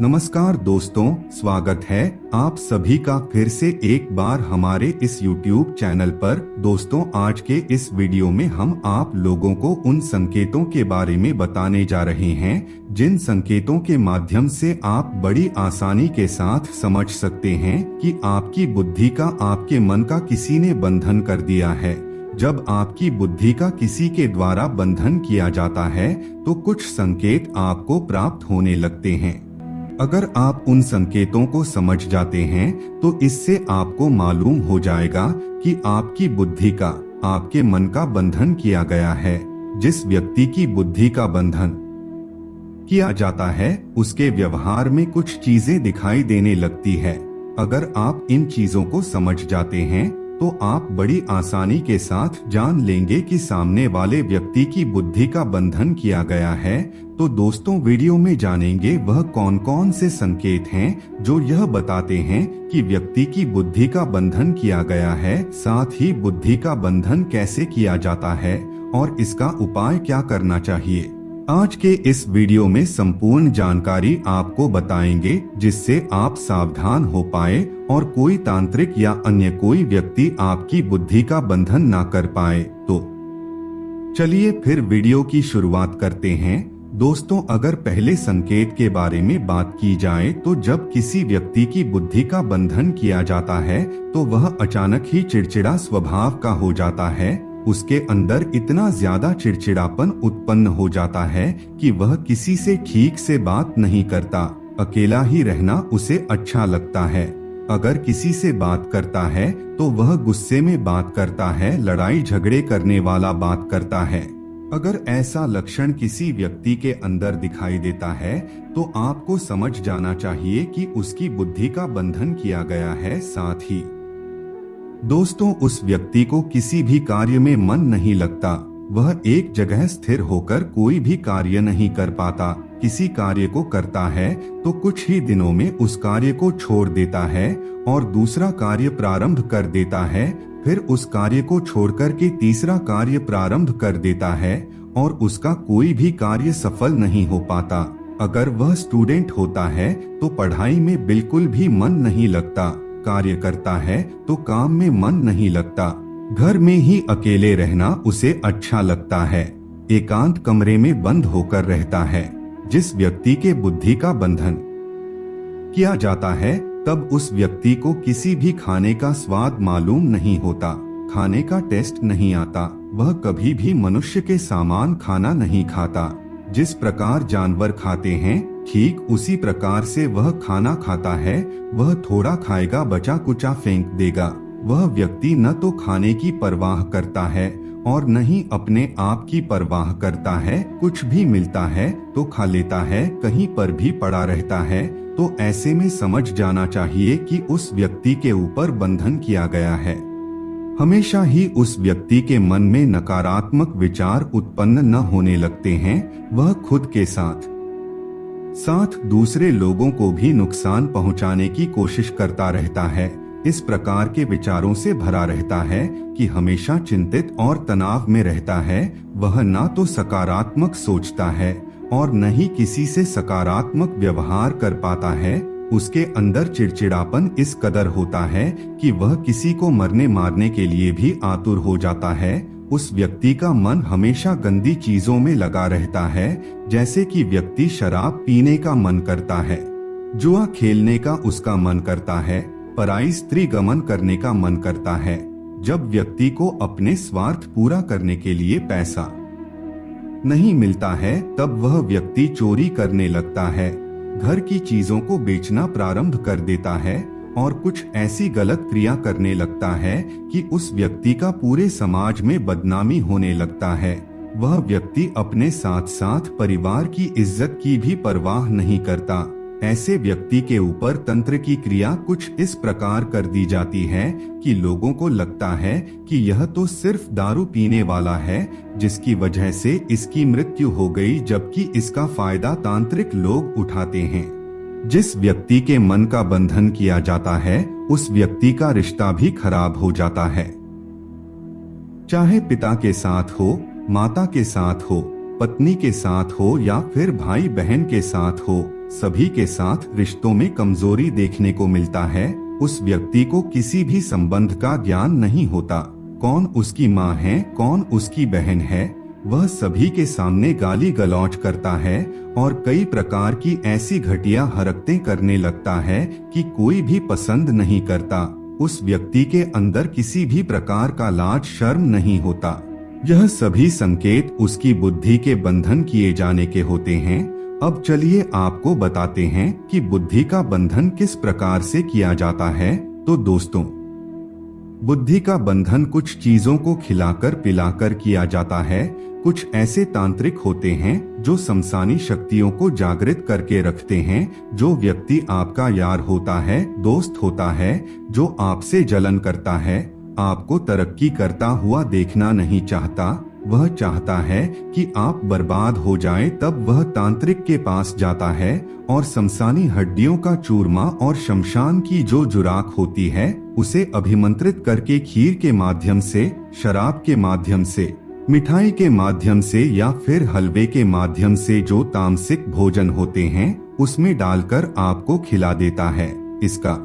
नमस्कार दोस्तों, स्वागत है आप सभी का फिर से एक बार हमारे इस YouTube चैनल पर। दोस्तों, आज के इस वीडियो में हम आप लोगों को उन संकेतों के बारे में बताने जा रहे हैं जिन संकेतों के माध्यम से आप बड़ी आसानी के साथ समझ सकते हैं कि आपकी बुद्धि का, आपके मन का किसी ने बंधन कर दिया है। जब आपकी बुद्धि का किसी के द्वारा बंधन किया जाता है तो कुछ संकेत आपको प्राप्त होने लगते हैं। अगर आप उन संकेतों को समझ जाते हैं तो इससे आपको मालूम हो जाएगा कि आपकी बुद्धि का, आपके मन का बंधन किया गया है। जिस व्यक्ति की बुद्धि का बंधन किया जाता है उसके व्यवहार में कुछ चीजें दिखाई देने लगती है। अगर आप इन चीजों को समझ जाते हैं तो आप बड़ी आसानी के साथ जान लेंगे कि सामने वाले व्यक्ति की बुद्धि का बंधन किया गया है। तो दोस्तों, वीडियो में जानेंगे वह कौन कौन से संकेत हैं जो यह बताते हैं कि व्यक्ति की बुद्धि का बंधन किया गया है। साथ ही बुद्धि का बंधन कैसे किया जाता है और इसका उपाय क्या करना चाहिए। आज के इस वीडियो में संपूर्ण जानकारी आपको बताएंगे जिससे आप सावधान हो पाए और कोई तांत्रिक या अन्य कोई व्यक्ति आपकी बुद्धि का बंधन ना कर पाए। तो चलिए फिर वीडियो की शुरुआत करते हैं। दोस्तों, अगर पहले संकेत के बारे में बात की जाए तो जब किसी व्यक्ति की बुद्धि का बंधन किया जाता है तो वह अचानक ही चिड़चिड़ा स्वभाव का हो जाता है। उसके अंदर इतना ज्यादा चिड़चिड़ापन उत्पन्न हो जाता है कि वह किसी से ठीक से बात नहीं करता। अकेला ही रहना उसे अच्छा लगता है। अगर किसी से बात करता है तो वह गुस्से में बात करता है, लड़ाई झगड़े करने वाला बात करता है। अगर ऐसा लक्षण किसी व्यक्ति के अंदर दिखाई देता है तो आपको समझ जाना चाहिए कि उसकी बुद्धि का बंधन किया गया है। साथ ही दोस्तों, उस व्यक्ति को किसी भी कार्य में मन नहीं लगता। वह एक जगह स्थिर होकर कोई भी कार्य नहीं कर पाता। किसी कार्य को करता है तो कुछ ही दिनों में उस कार्य को छोड़ देता है और दूसरा कार्य प्रारंभ कर देता है। फिर उस कार्य को छोड़कर के तीसरा कार्य प्रारंभ कर देता है और उसका कोई भी कार्य सफल नहीं हो पाता। अगर वह स्टूडेंट होता है तो पढ़ाई में बिल्कुल भी मन नहीं लगता। कार्य करता है तो काम में मन नहीं लगता। घर में ही अकेले रहना उसे अच्छा लगता है। एकांत कमरे में बंद होकर रहता है। जिस व्यक्ति के बुद्धि का बंधन किया जाता है तब उस व्यक्ति को किसी भी खाने का स्वाद मालूम नहीं होता, खाने का टेस्ट नहीं आता। वह कभी भी मनुष्य के समान खाना नहीं खाता। जिस प्रकार जानवर खाते हैं ठीक उसी प्रकार से वह खाना खाता है। वह थोड़ा खाएगा, बचा कुचा फेंक देगा। वह व्यक्ति न तो खाने की परवाह करता है और न ही अपने आप की परवाह करता है। कुछ भी मिलता है तो खा लेता है, कहीं पर भी पड़ा रहता है। तो ऐसे में समझ जाना चाहिए कि उस व्यक्ति के ऊपर बंधन किया गया है। हमेशा ही उस व्यक्ति के मन में नकारात्मक विचार उत्पन्न न होने लगते हैं। वह खुद के साथ दूसरे लोगों को भी नुकसान पहुंचाने की कोशिश करता रहता है। इस प्रकार के विचारों से भरा रहता है कि हमेशा चिंतित और तनाव में रहता है। वह ना तो सकारात्मक सोचता है और न ही किसी से सकारात्मक व्यवहार कर पाता है। उसके अंदर चिड़चिड़ापन इस कदर होता है कि वह किसी को मरने मारने के लिए भी आतुर हो जाता है। उस व्यक्ति का मन हमेशा गंदी चीजों में लगा रहता है, जैसे कि व्यक्ति शराब पीने का मन करता है, जुआ खेलने का उसका मन करता है, पराई स्त्री गमन करने का मन करता है। जब व्यक्ति को अपने स्वार्थ पूरा करने के लिए पैसा नहीं मिलता है तब वह व्यक्ति चोरी करने लगता है, घर की चीजों को बेचना प्रारंभ कर देता है और कुछ ऐसी गलत क्रिया करने लगता है कि उस व्यक्ति का पूरे समाज में बदनामी होने लगता है। वह व्यक्ति अपने साथ साथ परिवार की इज्जत की भी परवाह नहीं करता। ऐसे व्यक्ति के ऊपर तंत्र की क्रिया कुछ इस प्रकार कर दी जाती है कि लोगों को लगता है कि यह तो सिर्फ दारू पीने वाला है जिसकी वजह से इसकी मृत्यु हो गई, जबकि इसका फायदा तांत्रिक लोग उठाते हैं। जिस व्यक्ति के मन का बंधन किया जाता है उस व्यक्ति का रिश्ता भी खराब हो जाता है। चाहे पिता के साथ हो, माता के साथ हो, पत्नी के साथ हो या फिर भाई बहन के साथ हो, सभी के साथ रिश्तों में कमजोरी देखने को मिलता है। उस व्यक्ति को किसी भी संबंध का ज्ञान नहीं होता। कौन उसकी माँ है, कौन उसकी बहन है, वह सभी के सामने गाली गलौज करता है और कई प्रकार की ऐसी घटिया हरकतें करने लगता है कि कोई भी पसंद नहीं करता। उस व्यक्ति के अंदर किसी भी प्रकार का लाज शर्म नहीं होता। यह सभी संकेत उसकी बुद्धि के बंधन किए जाने के होते हैं। अब चलिए आपको बताते हैं कि बुद्धि का बंधन किस प्रकार से किया जाता है। तो दोस्तों, बुद्धि का बंधन कुछ चीजों को खिलाकर पिलाकर किया जाता है। कुछ ऐसे तांत्रिक होते हैं जो शमशानी शक्तियों को जागृत करके रखते हैं। जो व्यक्ति आपका यार होता है, दोस्त होता है, जो आपसे जलन करता है, आपको तरक्की करता हुआ देखना नहीं चाहता, वह चाहता है कि आप बर्बाद हो जाएं, तब वह तांत्रिक के पास जाता है और शमशानी हड्डियों का चूरमा और शमशान की जो जुराक होती है उसे अभिमंत्रित करके खीर के माध्यम से, शराब के माध्यम से, मिठाई के माध्यम से या फिर हलवे के माध्यम से जो तामसिक भोजन होते हैं उसमें डालकर आपको खिला देता है। इसका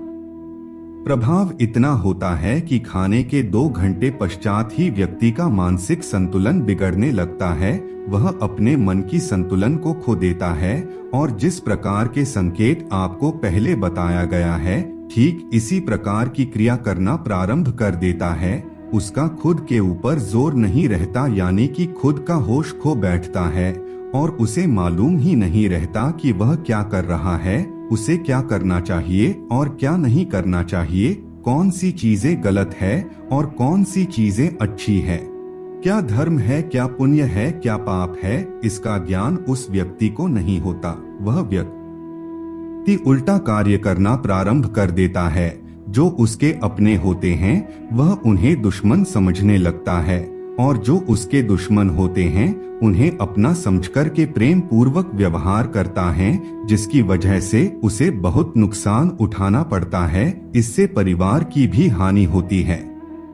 प्रभाव इतना होता है कि खाने के 2 घंटे पश्चात ही व्यक्ति का मानसिक संतुलन बिगड़ने लगता है। वह अपने मन की संतुलन को खो देता है और जिस प्रकार के संकेत आपको पहले बताया गया है, ठीक इसी प्रकार की क्रिया करना प्रारंभ कर देता है। उसका खुद के ऊपर जोर नहीं रहता, यानी कि खुद का होश खो बैठता है और उसे मालूम ही नहीं रहता कि वह क्या कर रहा है, उसे क्या करना चाहिए और क्या नहीं करना चाहिए, कौन सी चीजें गलत है और कौन सी चीजें अच्छी है, क्या धर्म है, क्या पुण्य है, क्या पाप है। इसका ज्ञान उस व्यक्ति को नहीं होता। वह व्यक्ति उल्टा कार्य करना प्रारंभ कर देता है। जो उसके अपने होते हैं वह उन्हें दुश्मन समझने लगता है और जो उसके दुश्मन होते हैं उन्हें अपना समझकर के प्रेम पूर्वक व्यवहार करता है, जिसकी वजह से उसे बहुत नुकसान उठाना पड़ता है। इससे परिवार की भी हानि होती है।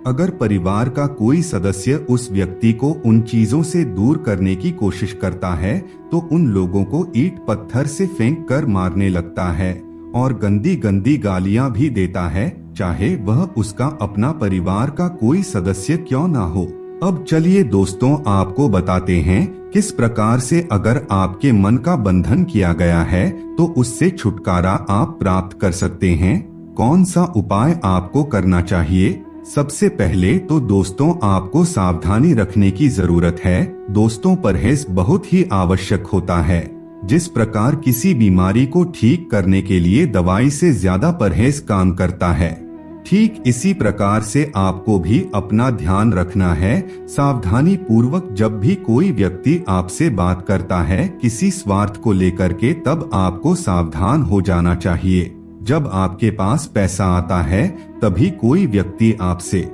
अगर परिवार का कोई सदस्य उस व्यक्ति को उन चीजों से दूर करने की कोशिश करता है तो उन लोगों को ईंट पत्थर से फेंक कर मारने लगता है और गंदी गंदी गालियां भी देता है, चाहे वह उसका अपना परिवार का कोई सदस्य क्यों ना हो। अब चलिए दोस्तों, आपको बताते हैं किस प्रकार से अगर आपके मन का बंधन किया गया है तो उससे छुटकारा आप प्राप्त कर सकते हैं। कौन सा उपाय आपको करना चाहिए। सबसे पहले तो दोस्तों आपको सावधानी रखने की जरूरत है। दोस्तों, परहेज बहुत ही आवश्यक होता है। जिस प्रकार किसी बीमारी को ठीक करने के लिए दवाई से ज्यादा परहेज काम करता है, ठीक इसी प्रकार से आपको भी अपना ध्यान रखना है। सावधानी पूर्वक जब भी कोई व्यक्ति आपसे बात करता है किसी स्वार्थ को लेकर के, तब आपको सावधान हो जाना चाहिए। जब आपके पास पैसा आता है तभी कोई व्यक्ति आपसे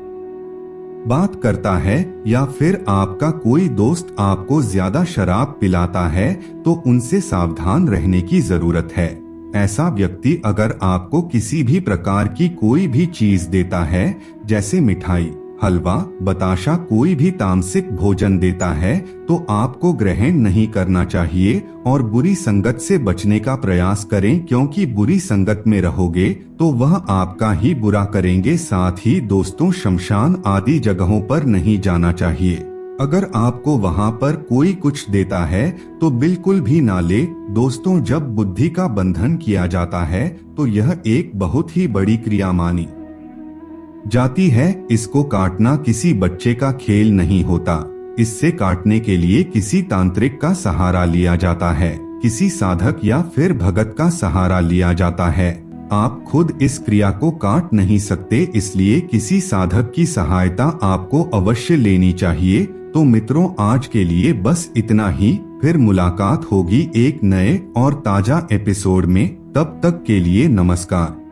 बात करता है या फिर आपका कोई दोस्त आपको ज्यादा शराब पिलाता है तो उनसे सावधान रहने की जरूरत है। ऐसा व्यक्ति अगर आपको किसी भी प्रकार की कोई भी चीज देता है, जैसे मिठाई, हलवा, बताशा, कोई भी तामसिक भोजन देता है तो आपको ग्रहण नहीं करना चाहिए और बुरी संगत से बचने का प्रयास करें, क्योंकि बुरी संगत में रहोगे तो वह आपका ही बुरा करेंगे। साथ ही दोस्तों, शमशान आदि जगहों पर नहीं जाना चाहिए। अगर आपको वहां पर कोई कुछ देता है तो बिल्कुल भी ना ले। दोस्तों, जब बुद्धि का बंधन किया जाता है तो यह एक बहुत ही बड़ी क्रिया मानी जाती है। इसको काटना किसी बच्चे का खेल नहीं होता। इससे काटने के लिए किसी तांत्रिक का सहारा लिया जाता है, किसी साधक या फिर भगत का सहारा लिया जाता है। आप खुद इस क्रिया को काट नहीं सकते, इसलिए किसी साधक की सहायता आपको अवश्य लेनी चाहिए। तो मित्रों, आज के लिए बस इतना ही। फिर मुलाकात होगी एक नए और ताजा एपिसोड में। तब तक के लिए नमस्कार।